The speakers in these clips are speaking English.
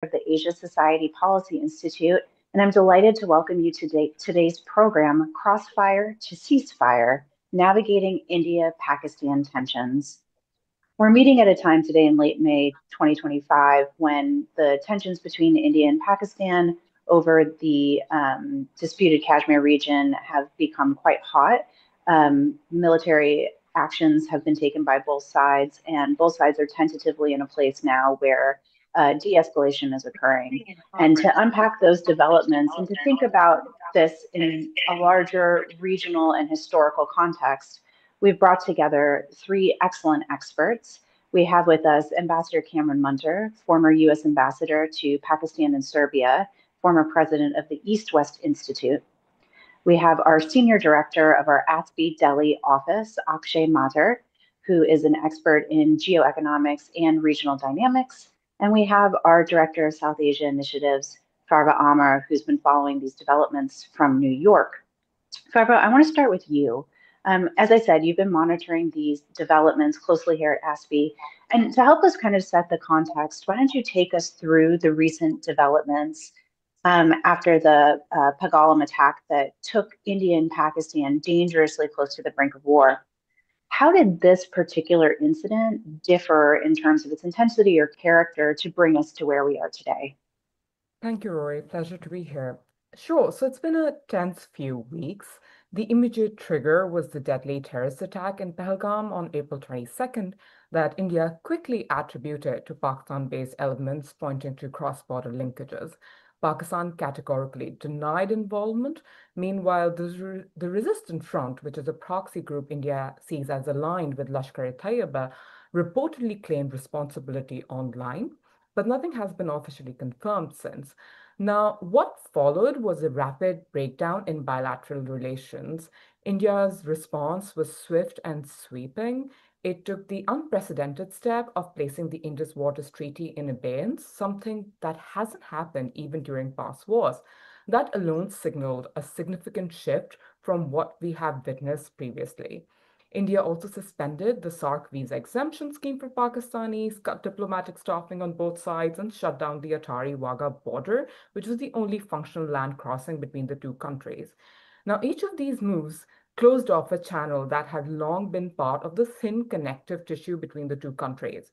at the Asia Society Policy Institute, and I'm delighted to welcome you to today's program, Crossfire to Ceasefire, Navigating India-Pakistan Tensions. We're meeting at a time today in late May 2025 when the tensions between India and Pakistan over the disputed Kashmir region have become quite hot. Military actions have been taken by both sides, and both sides are tentatively in a place now where de-escalation is occurring. And to unpack those developments and to think about this in a larger regional and historical context, we've brought together three excellent experts. We have with us Ambassador Cameron Munter, former U.S. Ambassador to Pakistan and Serbia, former president of the East-West Institute. We have our Senior Director of our ASPI Delhi office, Akshay Mathur, who is an expert in geoeconomics and regional dynamics. And we have our Director of South Asia Initiatives, Farwa Aamer, who's been following these developments from New York. Farwa, I want to start with you. As I said, you've been monitoring these developments closely here at ASPI. And to help us kind of set the context, why don't you take us through the recent developments after the Pahalgam attack that took India and Pakistan dangerously close to the brink of war? How did this particular incident differ in terms of its intensity or character to bring us to where we are today? Thank you, Rory. Pleasure to be here. Sure. So it's been a tense few weeks. The immediate trigger was the deadly terrorist attack in Pahalgam on April 22nd that India quickly attributed to Pakistan-based elements pointing to cross-border linkages. Pakistan categorically denied involvement. Meanwhile, the Resistance Front, which is a proxy group India sees as aligned with Lashkar-e-Taiba, reportedly claimed responsibility online, but nothing has been officially confirmed since. Now, what followed was a rapid breakdown in bilateral relations. India's response was swift and sweeping. It took the unprecedented step of placing the Indus Waters Treaty in abeyance, something that hasn't happened even during past wars. That alone signaled a significant shift from what we have witnessed previously. India also suspended the SARC visa exemption scheme for Pakistanis, cut diplomatic staffing on both sides, and shut down the Atari-Wagah border, which was the only functional land crossing between the two countries. Now, each of these moves closed off a channel that had long been part of the thin connective tissue between the two countries.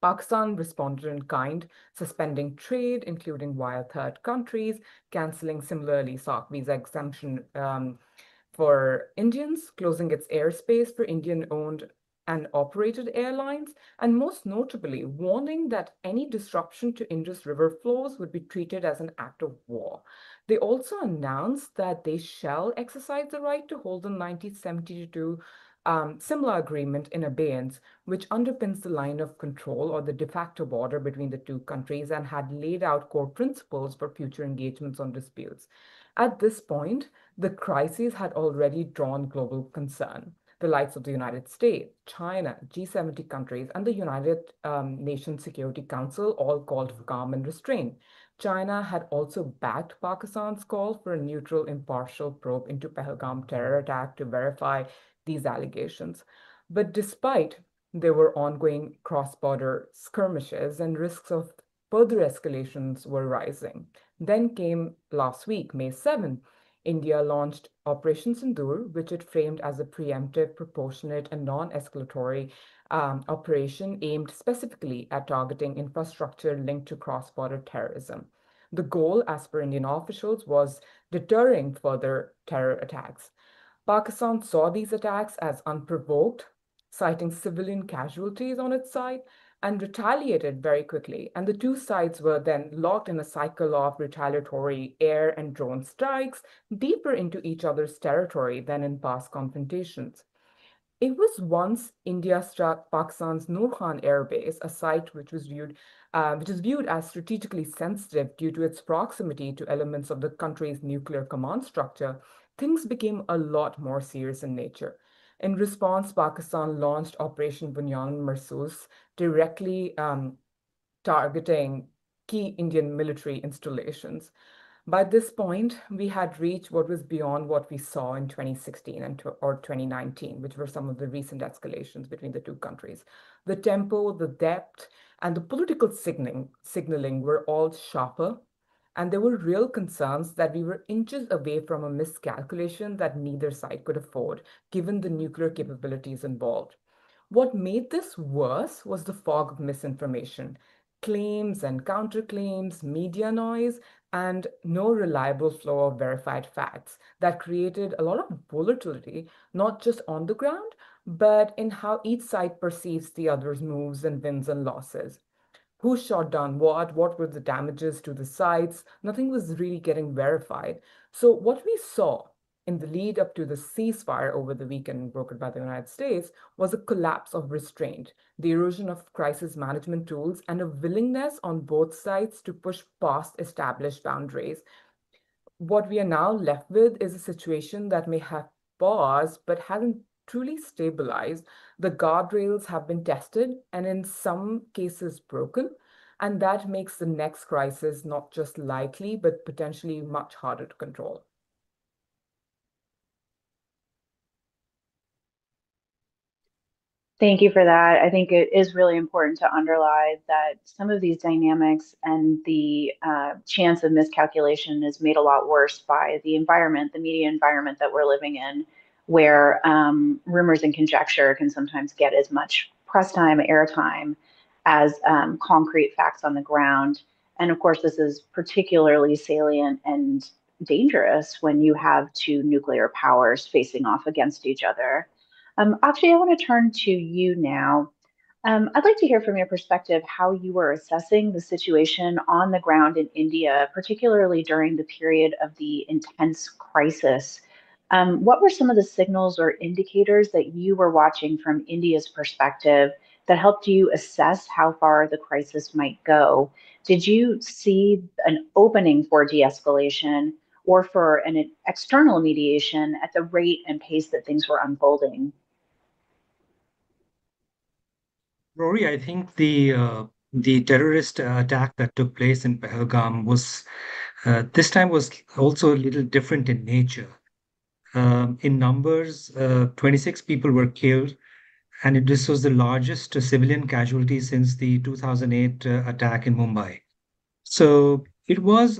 Pakistan responded in kind, suspending trade, including via third countries, canceling similarly SARC visa exemption for Indians, closing its airspace for Indian-owned and operated airlines, and most notably, warning that any disruption to Indus River flows would be treated as an act of war. They also announced that they shall exercise the right to hold the 1972 similar agreement in abeyance, which underpins the line of control or the de facto border between the two countries and had laid out core principles for future engagements on disputes. At this point, the crisis had already drawn global concern. The likes of the United States, China, G70 countries, and the United Nations Security Council all called for calm and restraint. China had also backed Pakistan's call for a neutral, impartial probe into Pahalgam terror attack to verify these allegations. But despite there were ongoing cross-border skirmishes and risks of further escalations were rising. Then came last week, May 7th, India launched Operation Sindoor, which it framed as a preemptive, proportionate, and non-escalatory operation aimed specifically at targeting infrastructure linked to cross-border terrorism. The goal, as per Indian officials, was deterring further terror attacks. Pakistan saw these attacks as unprovoked, citing civilian casualties on its side, and retaliated very quickly. And the two sides were then locked in a cycle of retaliatory air and drone strikes, deeper into each other's territory than in past confrontations. It was once India struck Pakistan's Noor Khan Air Base, a site which is viewed as strategically sensitive due to its proximity to elements of the country's nuclear command structure. Things became a lot more serious in nature. In response, Pakistan launched Operation Bunyan Marsus, directly targeting key Indian military installations. By this point, we had reached what was beyond what we saw in 2016 or 2019, which were some of the recent escalations between the two countries. The tempo, the depth, and the political signaling were all sharper. And there were real concerns that we were inches away from a miscalculation that neither side could afford, given the nuclear capabilities involved. What made this worse was the fog of misinformation, claims and counterclaims, media noise, and no reliable flow of verified facts that created a lot of volatility, not just on the ground, but in how each side perceives the other's moves and wins and losses. Who shot down what were the damages to the sites? Nothing was really getting verified. So what we saw in the lead up to the ceasefire over the weekend brokered by the United States was a collapse of restraint, the erosion of crisis management tools, and a willingness on both sides to push past established boundaries. What we are now left with is a situation that may have paused but hasn't truly stabilized. The guardrails have been tested and in some cases broken, and that makes the next crisis not just likely, but potentially much harder to control. Thank you for that. I think it is really important to underline that some of these dynamics and the chance of miscalculation is made a lot worse by the environment, the media environment that we're living in, where rumors and conjecture can sometimes get as much press time, airtime, as concrete facts on the ground. And of course, this is particularly salient and dangerous when you have two nuclear powers facing off against each other. Akshay, I want to turn to you now. I'd like to hear from your perspective how you were assessing the situation on the ground in India, particularly during the period of the intense crisis. What were some of the signals or indicators that you were watching from India's perspective that helped you assess how far the crisis might go? Did you see an opening for de-escalation or for an external mediation at the rate and pace that things were unfolding? Rory, I think the terrorist attack that took place in Pahalgam was this time was also a little different in nature. In numbers, 26 people were killed, and this was the largest civilian casualty since the 2008 attack in Mumbai. So it was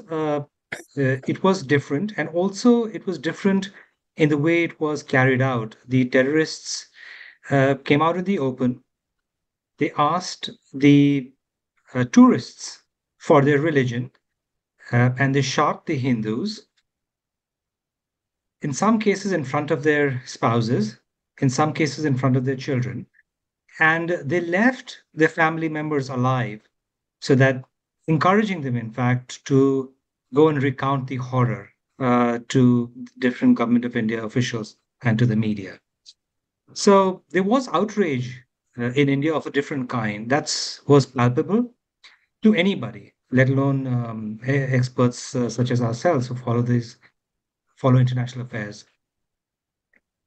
different, and also it was different in the way it was carried out. The terrorists came out in the open. They asked the tourists for their religion, and they shot the Hindus, in some cases in front of their spouses, in some cases in front of their children, and they left their family members alive, so that encouraging them, in fact, to go and recount the horror to different Government of India officials and to the media. So there was outrage in India of a different kind that was palpable to anybody, let alone experts such as ourselves who follow international affairs.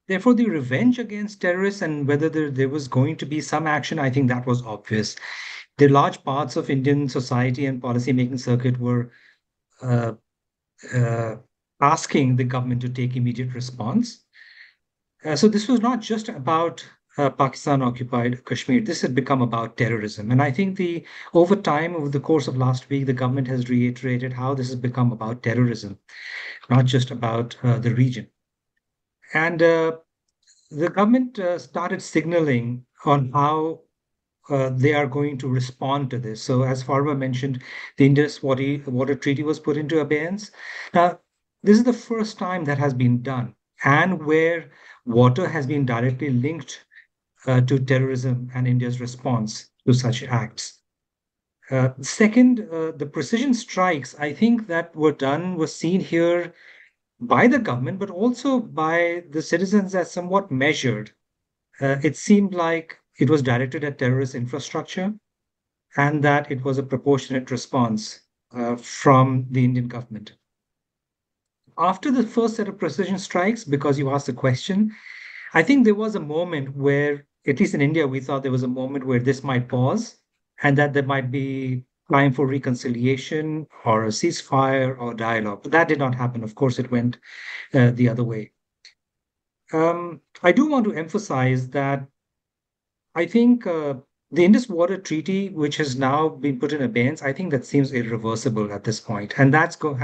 Therefore, the revenge against terrorists and whether there was going to be some action, I think that was obvious. The large parts of Indian society and policy-making circuit were asking the government to take immediate response. So this was not just about Pakistan-occupied Kashmir. This had become about terrorism. And I think over time, over the course of last week, the government has reiterated how this has become about terrorism, not just about the region. And the government started signaling on how they are going to respond to this. So as Farwa mentioned, the Indus Water Treaty was put into abeyance. Now, this is the first time that has been done, and where water has been directly linked to terrorism and India's response to such acts. Second, the precision strikes, I think, that were seen here by the government, but also by the citizens as somewhat measured. It seemed like it was directed at terrorist infrastructure, and that it was a proportionate response from the Indian government. After the first set of precision strikes, because you asked the question, I think there was a moment where, at least in India, we thought there was a moment where this might pause and that there might be time for reconciliation or a ceasefire or dialogue. But that did not happen. Of course, it went the other way. I do want to emphasize that I think the Indus Water Treaty, which has now been put in abeyance, I think that seems irreversible at this point. And that's going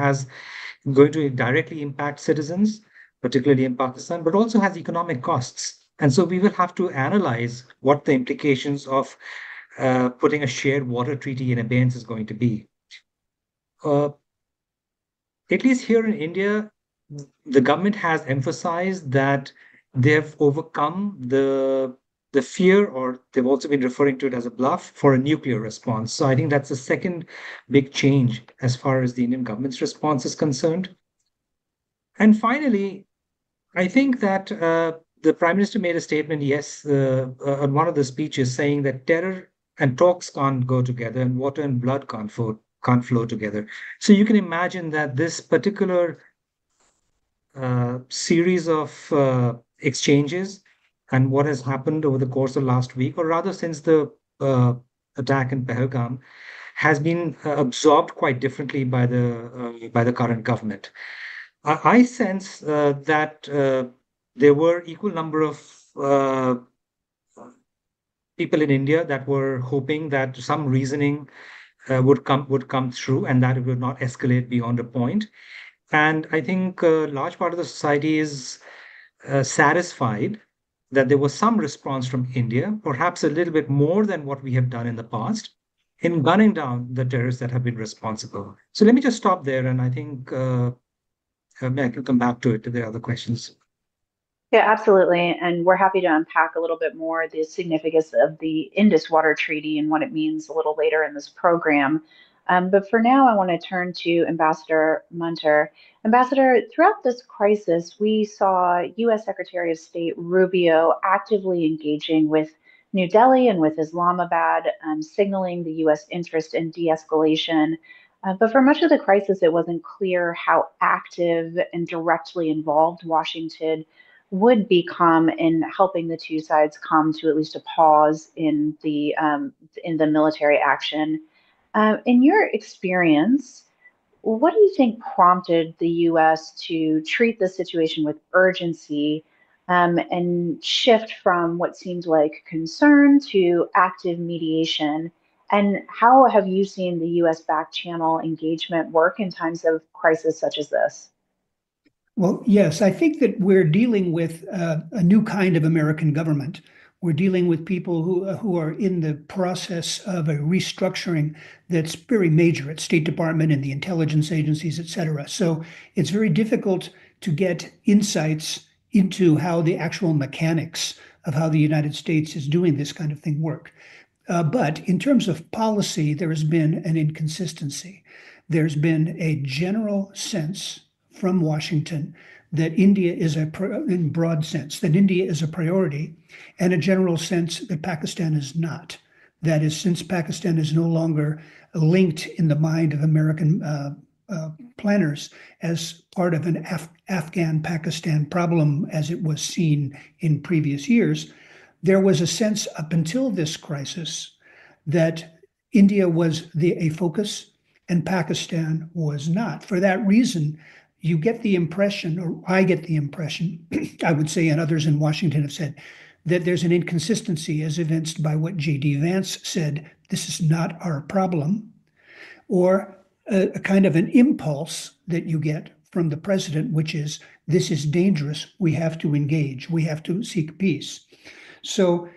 to directly impact citizens, particularly in Pakistan, but also has economic costs. And so we will have to analyze what the implications of putting a shared water treaty in abeyance is going to be. At least here in India, the government has emphasized that they have overcome the fear, or they've also been referring to it as a bluff, for a nuclear response. So I think that's the second big change as far as the Indian government's response is concerned. And finally, I think that the Prime Minister made a statement, on one of the speeches, saying that terror and talks can't go together, and water and blood can't flow together. So you can imagine that this particular series of exchanges and what has happened over the course of last week, or rather since the attack in Pahalgam, has been absorbed quite differently by the current government. I sense that there were equal number of people in India that were hoping that some reasoning would come through, and that it would not escalate beyond a point. And I think a large part of the society is satisfied that there was some response from India, perhaps a little bit more than what we have done in the past, in gunning down the terrorists that have been responsible. So let me just stop there, and I think I can come back to it if there are other questions. Yeah, absolutely. And we're happy to unpack a little bit more the significance of the Indus Water Treaty and what it means a little later in this program. But for now, I want to turn to Ambassador Mathur. Ambassador, throughout this crisis, we saw U.S. Secretary of State Rubio actively engaging with New Delhi and with Islamabad, signaling the U.S. interest in de-escalation. But for much of the crisis, it wasn't clear how active and directly involved Washington would become in helping the two sides come to at least a pause in the military action. In your experience, what do you think prompted the U.S. to treat the situation with urgency and shift from what seemed like concern to active mediation? And how have you seen the U.S. back channel engagement work in times of crisis such as this? Well, yes, I think that we're dealing with a new kind of American government. We're dealing with people who are in the process of a restructuring that's very major at State Department and the intelligence agencies, et cetera. So it's very difficult to get insights into how the actual mechanics of how the United States is doing this kind of thing work. But in terms of policy, there has been an inconsistency. There's been a general sense from Washington that India is in broad sense, that India is a priority, and a general sense that Pakistan is not. That is, since Pakistan is no longer linked in the mind of American planners as part of an Afghan-Pakistan problem as it was seen in previous years, there was a sense up until this crisis that India was a focus and Pakistan was not. For that reason, you get the impression, or I get the impression, I would say, and others in Washington have said, that there's an inconsistency as evinced by what J.D. Vance said, this is not our problem, or a kind of an impulse that you get from the president, which is, this is dangerous, we have to engage, we have to seek peace. So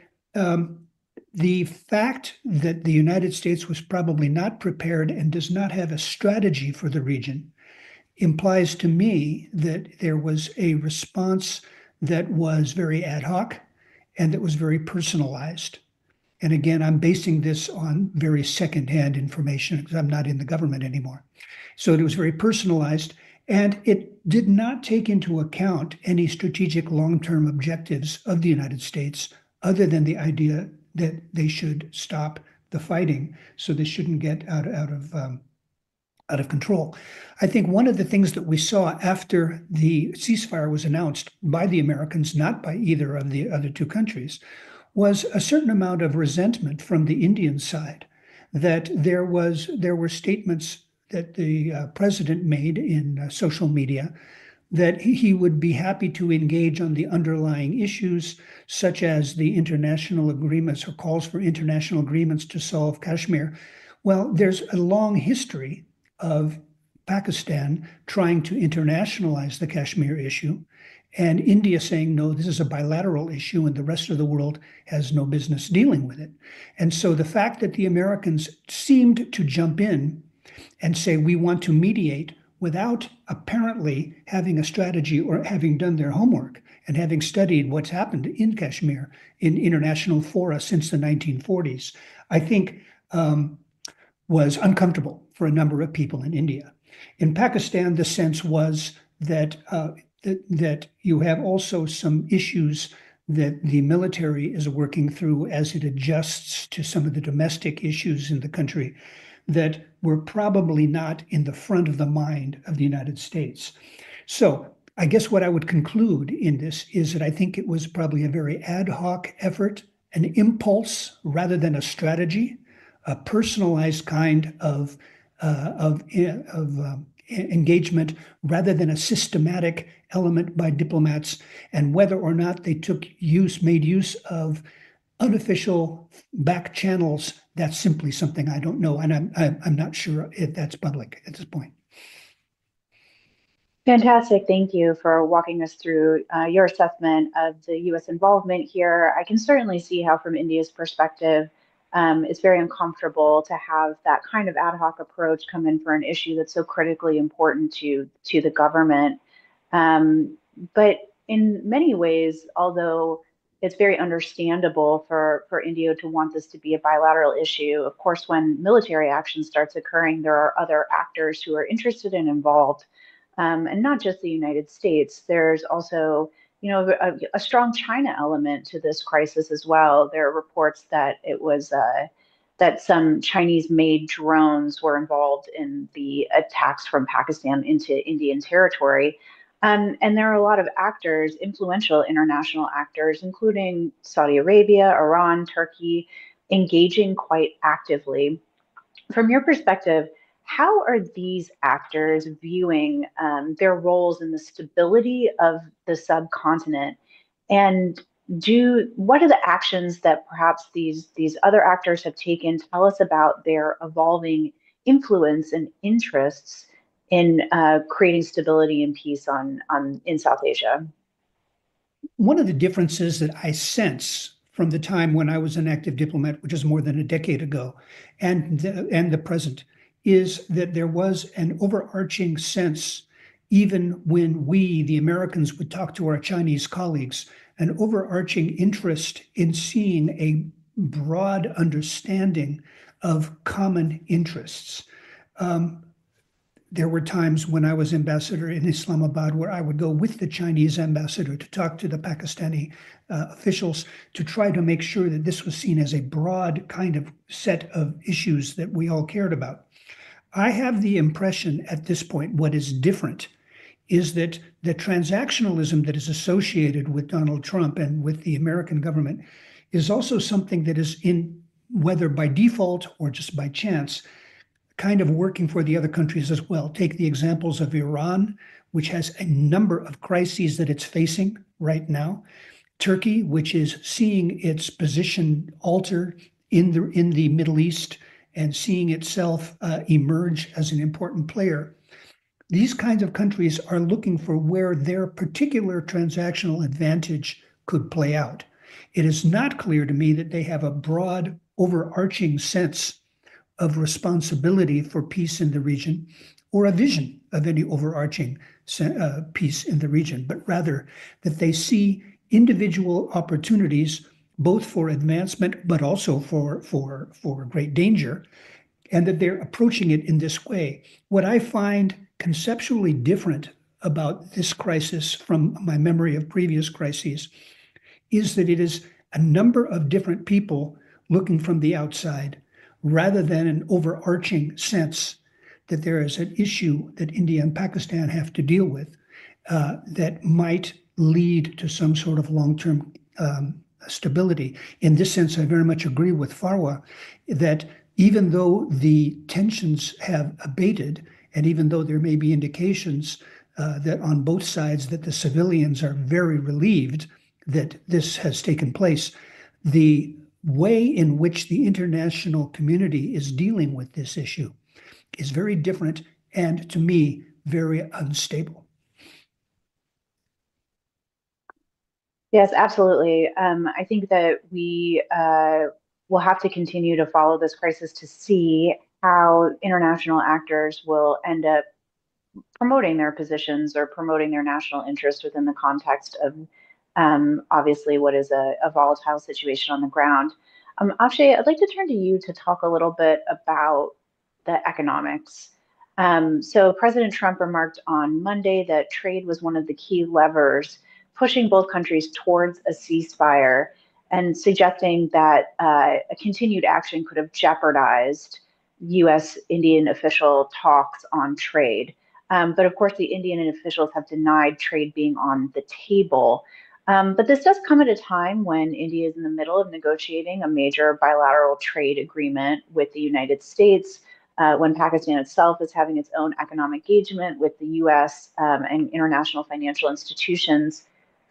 the fact that the United States was probably not prepared and does not have a strategy for the region implies to me that there was a response that was very ad hoc and that was very personalized. And again, I'm basing this on very secondhand information because I'm not in the government anymore. So it was very personalized, and it did not take into account any strategic long-term objectives of the United States other than the idea that they should stop the fighting so this shouldn't get out of control. I think one of the things that we saw after the ceasefire was announced by the Americans, not by either of the other two countries, was a certain amount of resentment from the Indian side, that there were statements that the president made in social media that he would be happy to engage on the underlying issues, such as the international agreements or calls for international agreements to solve Kashmir. Well, there's a long history of Pakistan trying to internationalize the Kashmir issue, and India saying, no, this is a bilateral issue and the rest of the world has no business dealing with it. And so the fact that the Americans seemed to jump in and say, we want to mediate without apparently having a strategy or having done their homework and having studied what's happened in Kashmir in international fora since the 1940s, I think was uncomfortable for a number of people in India. In Pakistan, the sense was that that you have also some issues that the military is working through as it adjusts to some of the domestic issues in the country that were probably not in the front of the mind of the United States. So I guess what I would conclude in this is that I think it was probably a very ad hoc effort, an impulse rather than a strategy, a personalized kind of engagement rather than a systematic element by diplomats, and whether or not they made use of unofficial back channels, that's simply something I don't know, and I'm not sure if that's public at this point. Fantastic. Thank you for walking us through your assessment of the U.S. involvement here. I can certainly see how, from India's perspective, it's very uncomfortable to have that kind of ad hoc approach come in for an issue that's so critically important to the government. But in many ways, although it's very understandable for India to want this to be a bilateral issue, of course, when military action starts occurring, there are other actors who are interested and involved, and not just the United States. There's also a strong China element to this crisis as well. There are reports that it was that some Chinese-made drones were involved in the attacks from Pakistan into Indian territory. And there are a lot of actors, influential international actors, including Saudi Arabia, Iran, Turkey, engaging quite actively. From your perspective, how are these actors viewing their roles in the stability of the subcontinent? And what are the actions that perhaps these other actors have taken? Tell us about their evolving influence and interests in creating stability and peace in South Asia. One of the differences that I sense from the time when I was an active diplomat, which is more than a decade ago, and the present, is that there was an overarching sense, even when we, the Americans, would talk to our Chinese colleagues, an overarching interest in seeing a broad understanding of common interests. There were times when I was ambassador in Islamabad where I would go with the Chinese ambassador to talk to the Pakistani officials to try to make sure that this was seen as a broad kind of set of issues that we all cared about. I have the impression at this point what is different is that the transactionalism that is associated with Donald Trump and with the American government is also something that is in, whether by default or just by chance, kind of working for the other countries as well. Take the examples of Iran, which has a number of crises that it's facing right now. Turkey, which is seeing its position alter in the Middle East and seeing itself emerge as an important player. These kinds of countries are looking for where their particular transactional advantage could play out. It is not clear to me that they have a broad, overarching sense of responsibility for peace in the region or a vision of any overarching peace in the region, but rather that they see individual opportunities both for advancement, but also for great danger, and that they're approaching it in this way. What I find conceptually different about this crisis from my memory of previous crises is that it is a number of different people looking from the outside rather than an overarching sense that there is an issue that India and Pakistan have to deal with that might lead to some sort of long-term stability. In this sense, I very much agree with Farwa that even though the tensions have abated, and even though there may be indications that on both sides, that the civilians are very relieved that this has taken place. The way in which the international community is dealing with this issue is very different and, to me, very unstable. Yes, absolutely. I think that we will have to continue to follow this crisis to see how international actors will end up promoting their positions or promoting their national interest within the context of obviously what is a volatile situation on the ground. Akshay, I'd like to turn to you to talk a little bit about the economics. So President Trump remarked on Monday that trade was one of the key levers pushing both countries towards a ceasefire and suggesting that a continued action could have jeopardized U.S.-Indian official talks on trade. But of course, the Indian officials have denied trade being on the table. But this does come at a time when India is in the middle of negotiating a major bilateral trade agreement with the United States, when Pakistan itself is having its own economic engagement with the U.S. And international financial institutions.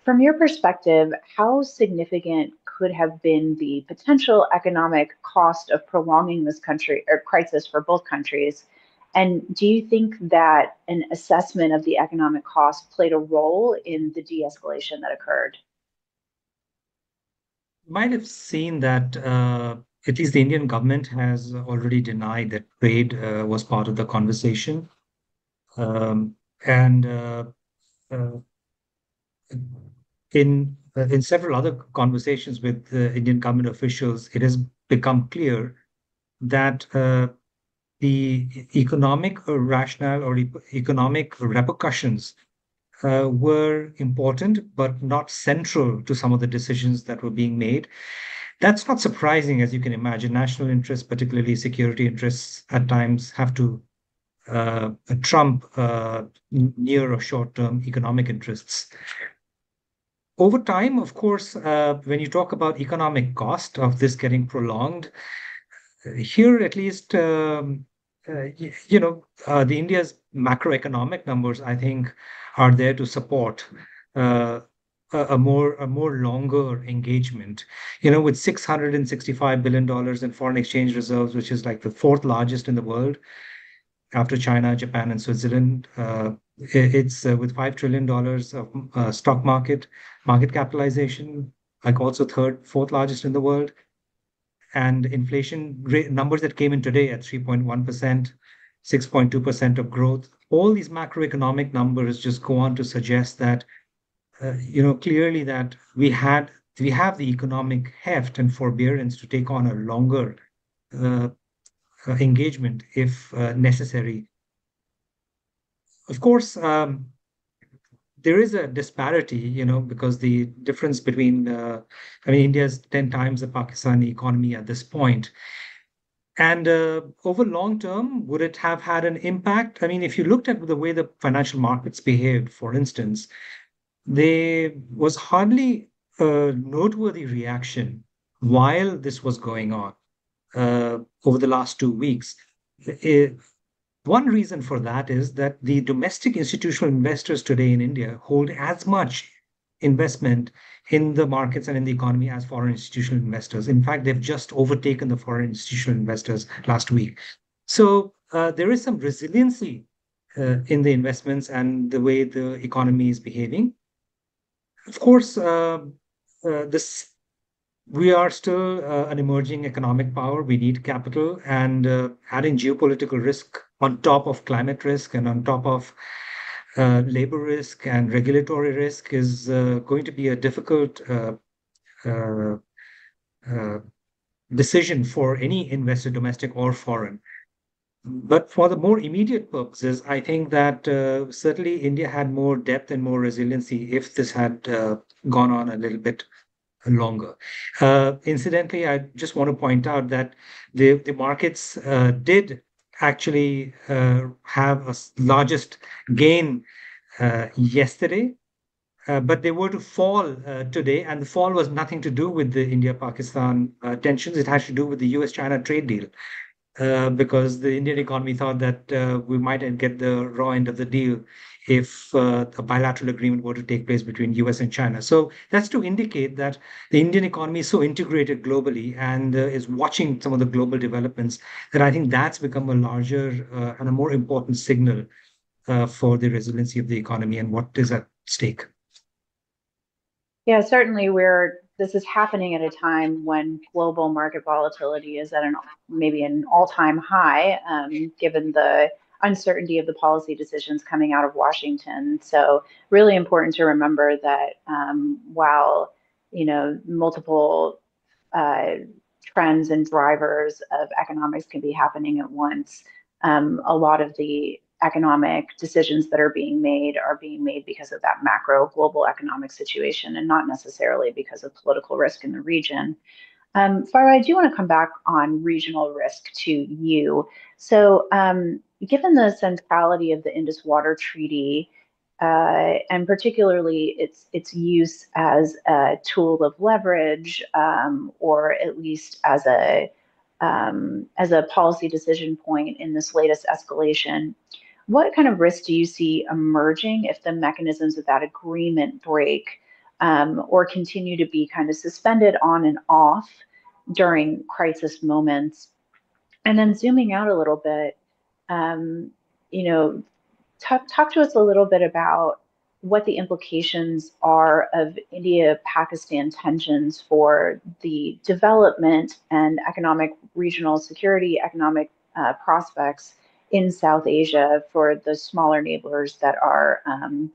From your perspective, how significant could have been the potential economic cost of prolonging this crisis for both countries? And do you think that an assessment of the economic cost played a role in the de-escalation that occurred? You might have seen that at least the Indian government has already denied that trade was part of the conversation. In several other conversations with Indian government officials, it has become clear that the economic rationale or economic repercussions were important, but not central to some of the decisions that were being made. That's not surprising, as you can imagine. National interests, particularly security interests, at times have to trump near or short-term economic interests. Over time, of course, when you talk about economic cost of this getting prolonged, here at least, the India's macroeconomic numbers, I think, are there to support a more longer engagement. With $665 billion in foreign exchange reserves, which is like the fourth largest in the world after China, Japan, and Switzerland. It's with $5 trillion of stock market capitalization, like also fourth largest in the world. And inflation rate numbers that came in today at 3.1%, 6.2% of growth. All these macroeconomic numbers just go on to suggest that, clearly that we have the economic heft and forbearance to take on a longer engagement if necessary. Of course, there is a disparity, because the difference between, India is 10 times the Pakistani economy at this point. And over long term, would it have had an impact? If you looked at the way the financial markets behaved, for instance, there was hardly a noteworthy reaction while this was going on over the last 2 weeks. One reason for that is that the domestic institutional investors today in India hold as much investment in the markets and in the economy as foreign institutional investors. In fact, they've just overtaken the foreign institutional investors last week. So there is some resiliency in the investments and the way the economy is behaving. Of course, we are still an emerging economic power. We need capital, and adding geopolitical risk on top of climate risk and on top of labor risk and regulatory risk is going to be a difficult decision for any investor, domestic or foreign. But for the more immediate purposes, I think that certainly India had more depth and more resiliency if this had gone on a little bit longer. Incidentally, I just want to point out that the markets did actually have a largest gain yesterday, but they were to fall today, and the fall was nothing to do with the India-Pakistan tensions. It has to do with the US-China trade deal. because the Indian economy thought that we might get the raw end of the deal if a bilateral agreement were to take place between US and China. So that's to indicate that the Indian economy is so integrated globally and is watching some of the global developments that I think that's become a larger and a more important signal for the resiliency of the economy and what is at stake. Yeah, certainly this is happening at a time when global market volatility is at maybe an all-time high, given the uncertainty of the policy decisions coming out of Washington. So really important to remember that while multiple trends and drivers of economics can be happening at once, a lot of the economic decisions that are being made because of that macro global economic situation and not necessarily because of political risk in the region. Farwa, I do want to come back on regional risk to you. So given the centrality of the Indus Water Treaty, and particularly its use as a tool of leverage, or at least as a policy decision point in this latest escalation, what kind of risk do you see emerging if the mechanisms of that agreement break or continue to be kind of suspended on and off during crisis moments? And then zooming out a little bit, talk to us a little bit about what the implications are of India-Pakistan tensions for the development and economic regional security, economic prospects in South Asia for the smaller neighbors that are in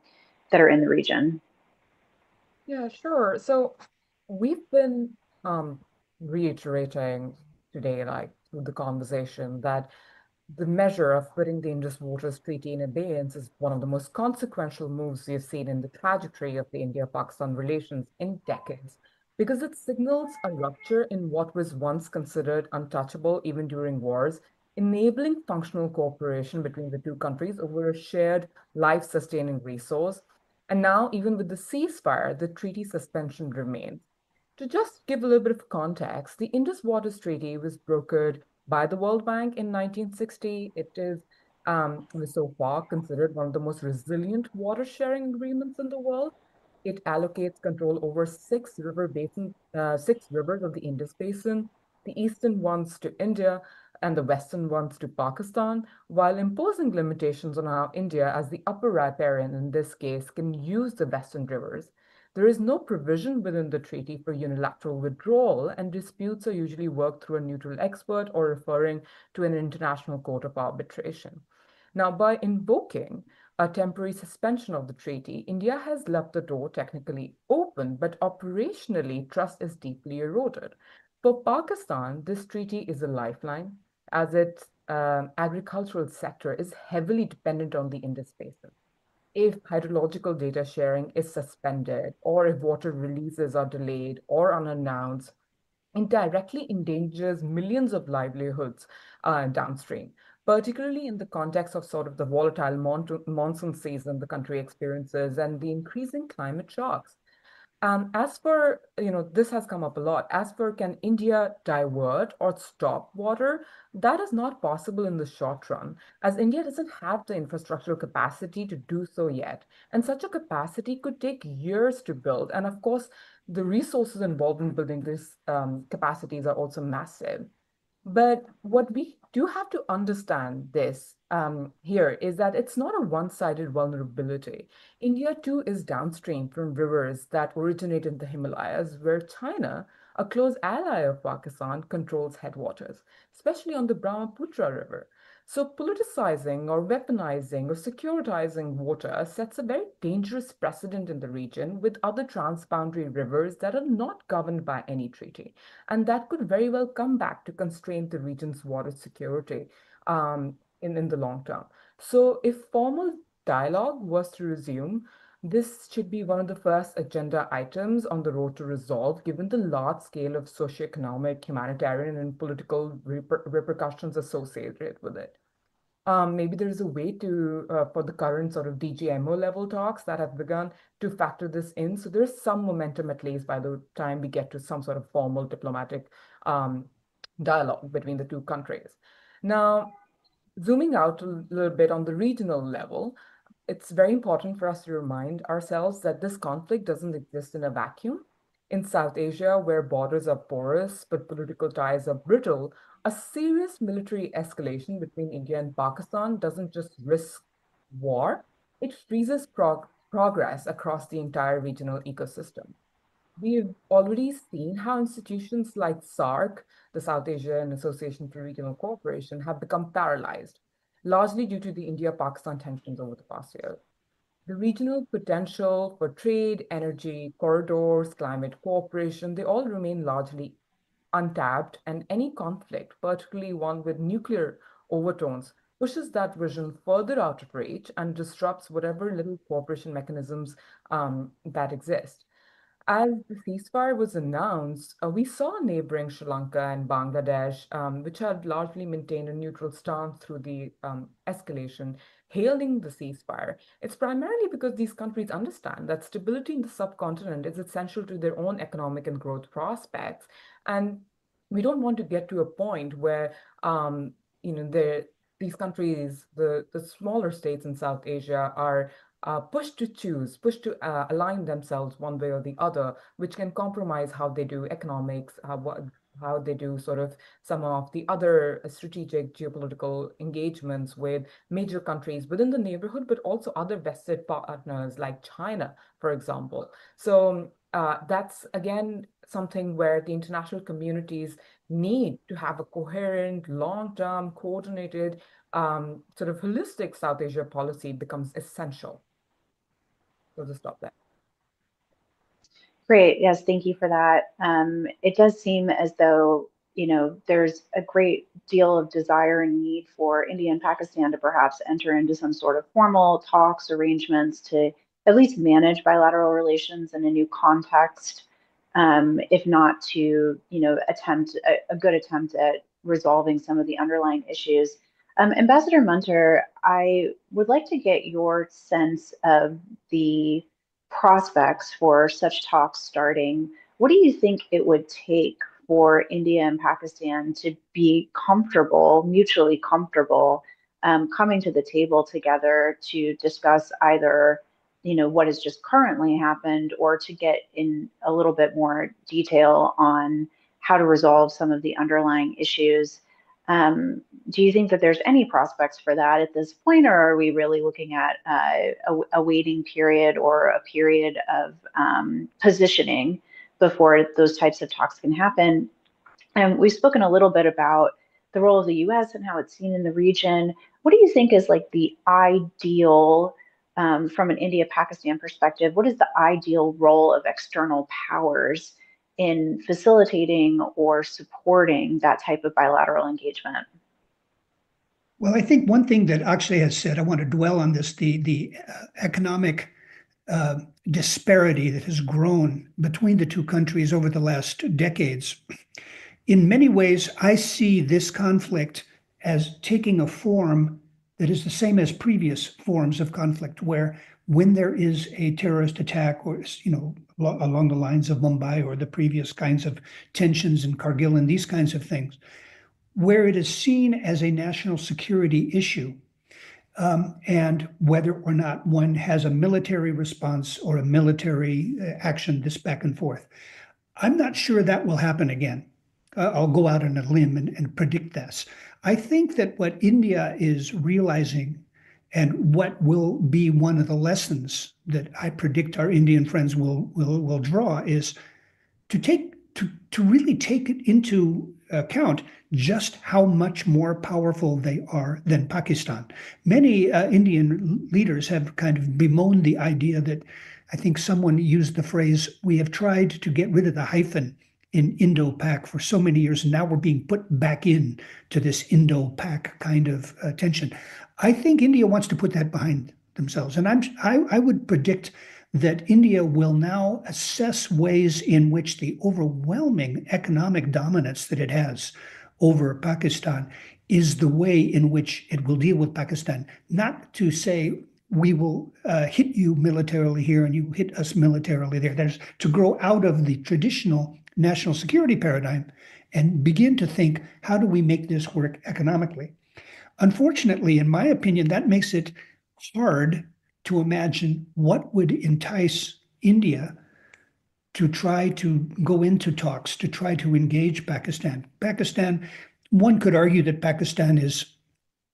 the region. Yeah, sure. So we've been reiterating today, like through the conversation, that the measure of putting the Indus Waters Treaty in abeyance is one of the most consequential moves we've seen in the trajectory of the India-Pakistan relations in decades, because it signals a rupture in what was once considered untouchable even during wars, enabling functional cooperation between the two countries over a shared life-sustaining resource. And now, even with the ceasefire, the treaty suspension remains. To just give a little bit of context, the Indus Waters Treaty was brokered by the World Bank in 1960. It is so far considered one of the most resilient water sharing agreements in the world. It allocates control over six rivers of the Indus Basin, the eastern ones to India and the western ones to Pakistan, while imposing limitations on how India, as the upper riparian in this case, can use the western rivers. There is no provision within the treaty for unilateral withdrawal, and disputes are usually worked through a neutral expert or referring to an international court of arbitration. Now, by invoking a temporary suspension of the treaty, India has left the door technically open, but operationally, trust is deeply eroded. For Pakistan, this treaty is a lifeline, as its agricultural sector is heavily dependent on the Indus Basin. If hydrological data sharing is suspended, or if water releases are delayed or unannounced, it directly endangers millions of livelihoods downstream, particularly in the context of sort of the volatile monsoon season the country experiences and the increasing climate shocks. As for, this has come up a lot. As for can India divert or stop water, that is not possible in the short run, as India doesn't have the infrastructural capacity to do so yet. And such a capacity could take years to build. And of course, the resources involved in building these capacities are also massive. But what we do have to understand this here is that it's not a one-sided vulnerability. India too is downstream from rivers that originate in the Himalayas, where China, a close ally of Pakistan, controls headwaters, especially on the Brahmaputra River. So politicizing or weaponizing or securitizing water sets a very dangerous precedent in the region with other transboundary rivers that are not governed by any treaty. And that could very well come back to constrain the region's water security in the long term. So if formal dialogue was to resume, this should be one of the first agenda items on the road to resolve, given the large scale of socioeconomic, humanitarian, and political repercussions associated with it. Maybe there is a way to, for the current sort of DGMO level talks that have begun, to factor this in. So there's some momentum, at least by the time we get to some sort of formal diplomatic dialogue between the two countries. Now, zooming out a little bit on the regional level, it's very important for us to remind ourselves that this conflict doesn't exist in a vacuum. In South Asia, where borders are porous but political ties are brittle, a serious military escalation between India and Pakistan doesn't just risk war, it freezes progress across the entire regional ecosystem. We've already seen how institutions like SARC, the South Asian Association for Regional Cooperation, have become paralyzed, largely due to the India-Pakistan tensions over the past year. The regional potential for trade, energy, corridors, climate cooperation, they all remain largely untapped, and any conflict, particularly one with nuclear overtones, pushes that vision further out of reach and disrupts whatever little cooperation mechanisms that exist. As the ceasefire was announced, we saw neighboring Sri Lanka and Bangladesh, which had largely maintained a neutral stance through the escalation, hailing the ceasefire. It's primarily because these countries understand that stability in the subcontinent is essential to their own economic and growth prospects. And we don't want to get to a point where, these countries, the smaller states in South Asia, are pushed to align themselves one way or the other, which can compromise how they do economics, how they do sort of some of the other strategic geopolitical engagements with major countries within the neighborhood, but also other vested partners like China, for example. So that's, again, something where the international communities need to have a coherent, long-term, coordinated, sort of holistic South Asia policy becomes essential. So just stop there. Great. Yes, thank you for that. It does seem as though, there's a great deal of desire and need for India and Pakistan to perhaps enter into some sort of formal talks, arrangements to at least manage bilateral relations in a new context, if not to, attempt a good attempt at resolving some of the underlying issues. Ambassador Mathur, I would like to get your sense of the prospects for such talks starting. What do you think it would take for India and Pakistan to be comfortable, mutually comfortable, coming to the table together to discuss either, what has just currently happened, or to get in a little bit more detail on how to resolve some of the underlying issues? Do you think that there's any prospects for that at this point, or are we really looking at a waiting period or a period of positioning before those types of talks can happen? And we've spoken a little bit about the role of the U.S. and how it's seen in the region. What do you think is like the ideal, from an India-Pakistan perspective, what is the ideal role of external powers in facilitating or supporting that type of bilateral engagement? Well, I think one thing that Akshay has said, I want to dwell on this, the economic disparity that has grown between the two countries over the last decades. In many ways, I see this conflict as taking a form that is the same as previous forms of conflict, where when there is a terrorist attack, or along the lines of Mumbai or the previous kinds of tensions in Kargil and these kinds of things, where it is seen as a national security issue, and whether or not one has a military response or a military action, this back and forth. I'm not sure that will happen again. I'll go out on a limb and predict this. I think that what India is realizing, and what will be one of the lessons that I predict our Indian friends will draw, is to really take it into account just how much more powerful they are than Pakistan. Many Indian leaders have kind of bemoaned the idea that, I think someone used the phrase, we have tried to get rid of the hyphen in Indo-Pak for so many years, and now we're being put back in to this Indo-Pak kind of tension. I think India wants to put that behind themselves. And I would predict that India will now assess ways in which the overwhelming economic dominance that it has over Pakistan is the way in which it will deal with Pakistan. Not to say we will hit you militarily here and you hit us militarily there. That is to grow out of the traditional national security paradigm and begin to think, how do we make this work economically? Unfortunately, in my opinion, that makes it hard to imagine what would entice India to try to go into talks, to try to engage Pakistan. One could argue that Pakistan is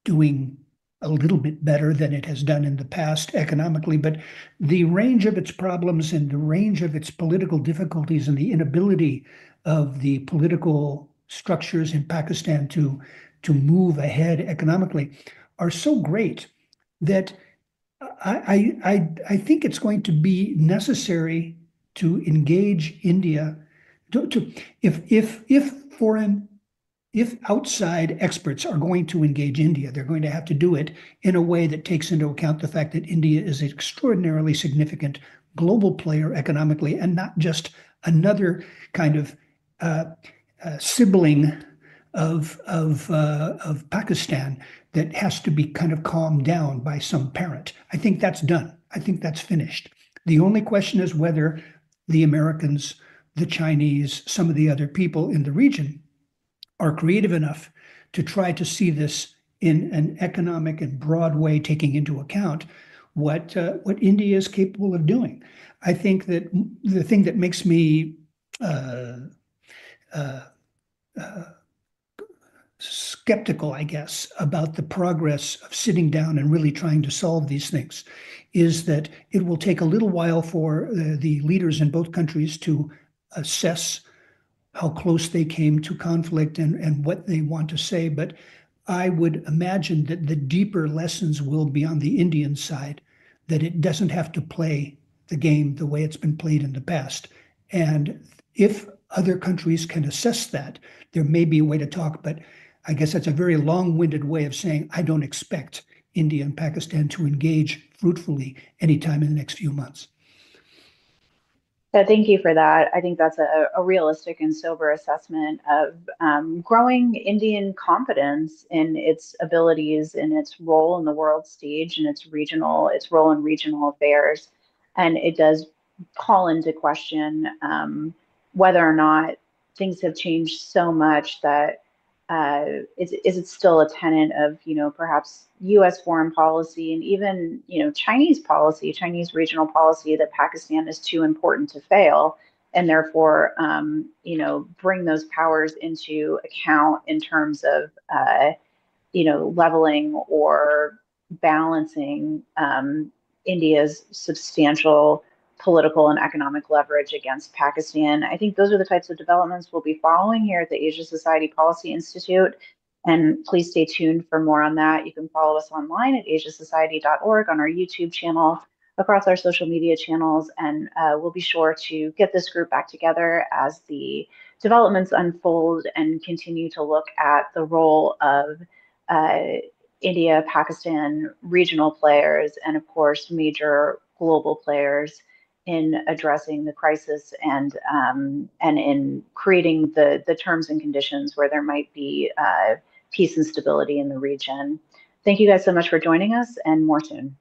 doing a little bit better than it has done in the past economically, but the range of its problems and the range of its political difficulties and the inability of the political structures in Pakistan to move ahead economically are so great that I think it's going to be necessary to engage India if outside experts are going to engage India, they're going to have to do it in a way that takes into account the fact that India is an extraordinarily significant global player economically and not just another kind of sibling of Pakistan that has to be kind of calmed down by some parent. I think that's done. I think that's finished. The only question is whether the Americans, the Chinese, some of the other people in the region are creative enough to try to see this in an economic and broad way, taking into account what India is capable of doing. I think that the thing that makes me skeptical, I guess, about the progress of sitting down and really trying to solve these things is that it will take a little while for the leaders in both countries to assess how close they came to conflict and what they want to say. But I would imagine that the deeper lessons will be on the Indian side, that it doesn't have to play the game the way it's been played in the past. And if other countries can assess that, there may be a way to talk, but I guess that's a very long-winded way of saying I don't expect India and Pakistan to engage fruitfully anytime in the next few months. So thank you for that. I think that's a realistic and sober assessment of growing Indian confidence in its abilities, in its role in the world stage, and its role in regional affairs. And it does call into question whether or not things have changed so much that is it still a tenet of, perhaps U.S. foreign policy and even, Chinese policy, Chinese regional policy, that Pakistan is too important to fail, and therefore, bring those powers into account in terms of, leveling or balancing India's substantial political and economic leverage against Pakistan. I think those are the types of developments we'll be following here at the Asia Society Policy Institute. And please stay tuned for more on that. You can follow us online at asiasociety.org, on our YouTube channel, across our social media channels, and we'll be sure to get this group back together as the developments unfold and continue to look at the role of India, Pakistan, regional players, and of course, major global players in addressing the crisis and in creating the terms and conditions where there might be peace and stability in the region. Thank you guys so much for joining us, and more soon.